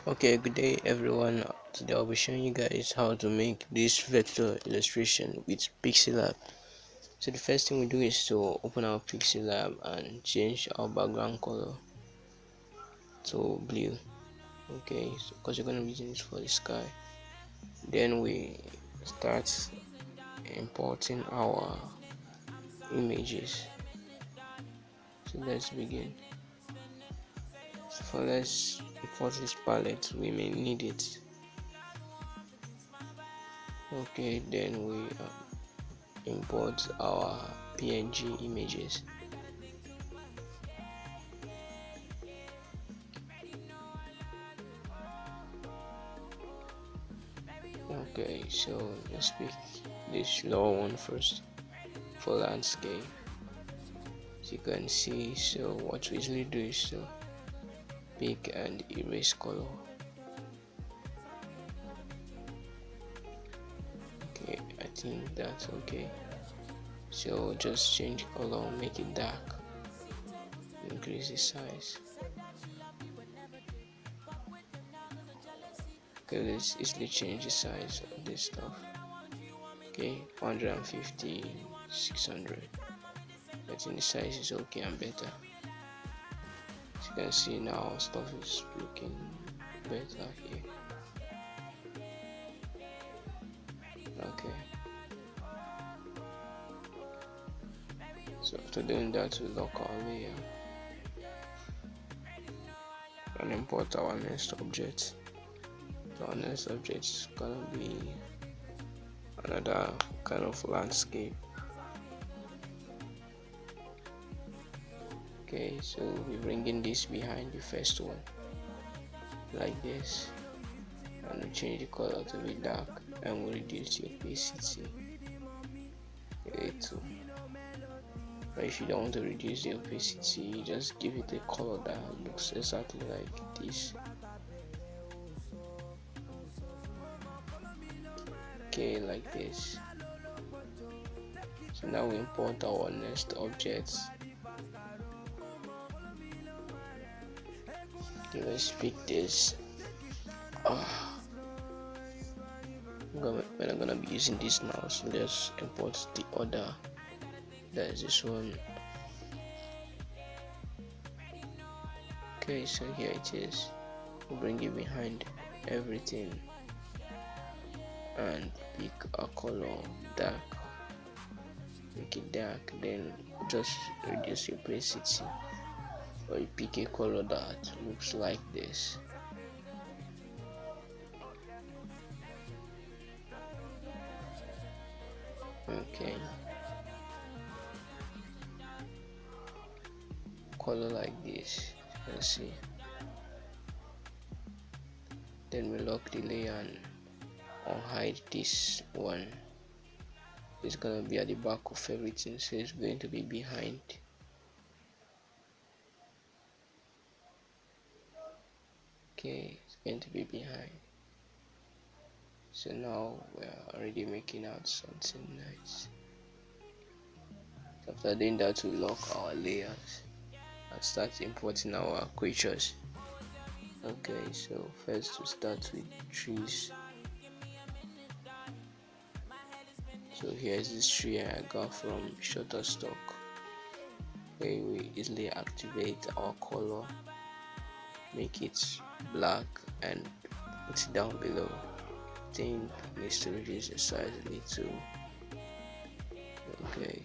Okay, good day everyone. Today I'll be showing you guys how to make this vector illustration with pixellab. So the first thing we do is to open our pixellab and change our background color to blue. Okay, so because you're going to be using it for the sky. Then we start importing our images. So let's begin. So for let's import this palette, we may need it. Okay, then we import our PNG images. Okay, so let's pick this lower one first for landscape. As you can see, so what we usually do is to pick and erase color. Okay, I think that's okay. So just change color, make it dark, increase the size. Okay, let's easily change the size of this stuff. Okay, 150, 600. I think the size is okay and better. As you can see now, stuff is looking better here. Okay, so after doing that, we lock our layer and import our next object. Our next object is gonna be another kind of landscape. Okay, so we're bringing this behind the first one like this, and we change the color to be dark, and we reduce the opacity to. But if you don't want to reduce the opacity, you just give it a color that looks exactly like this. Okay, like this. So now we import our next object. Okay, let's pick this. We're not gonna be using this now, so let's import the other. That is this one. Okay, so here it is. We'll bring it behind everything and pick a color dark, make it dark, then just reduce the opacity, or you pick a color that looks like this. Okay, color like this, you can see. Then we lock the layer and unhide this one. It's gonna be at the back of everything, so it's going to be behind. Okay, it's going to be behind. So now we're already making out something nice. After doing that, we lock our layers and start importing our creatures. Okay, so first we start with trees. So here's this tree I got from Shutterstock. Okay, we easily activate our color, make it black, and put it down below. I think it needs to reduce the size a little. Okay.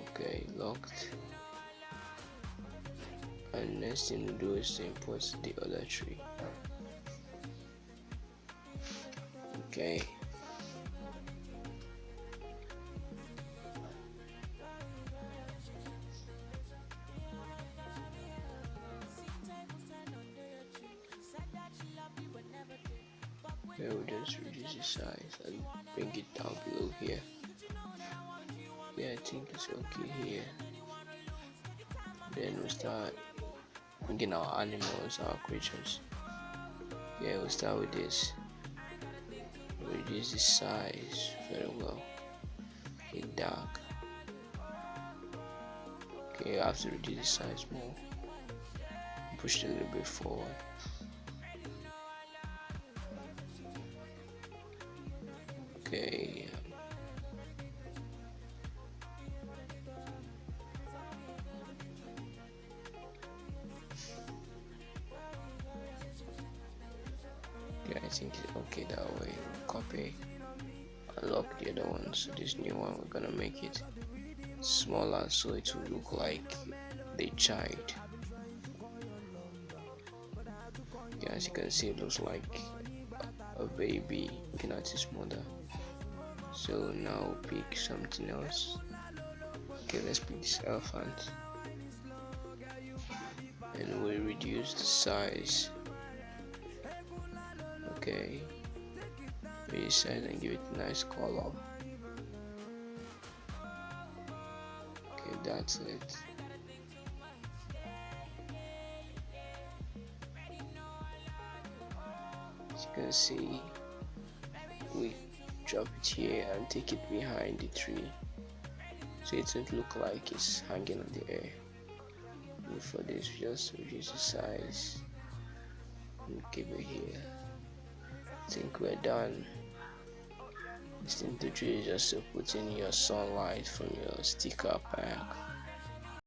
Okay, locked. And next thing we do is to import the other tree. Okay. Here we just reduce the size and bring it down below here. Yeah, I think it's okay here. Then we start bringing our animals, our creatures. Yeah, we'll start with this. Reduce the size very well. Make it dark. Okay, I have to reduce the size more. Push it a little bit forward. Okay. Yeah, I think it's okay that way. We'll copy, unlock the other one. So this new one, we're gonna make it smaller so it will look like the child. Yeah, as you can see, it looks like a baby looking at his mother. So now pick something else. Okay, let's pick this elephant, and we'll reduce the size. Okay, resize and give it a nice color. Okay, that's it. As you can see, we drop it here and take it behind the tree so it won't look like it's hanging on the air. And for this, just reduce the size and keep it here. I think we're done. This thing to do is just to put in your sunlight from your sticker pack.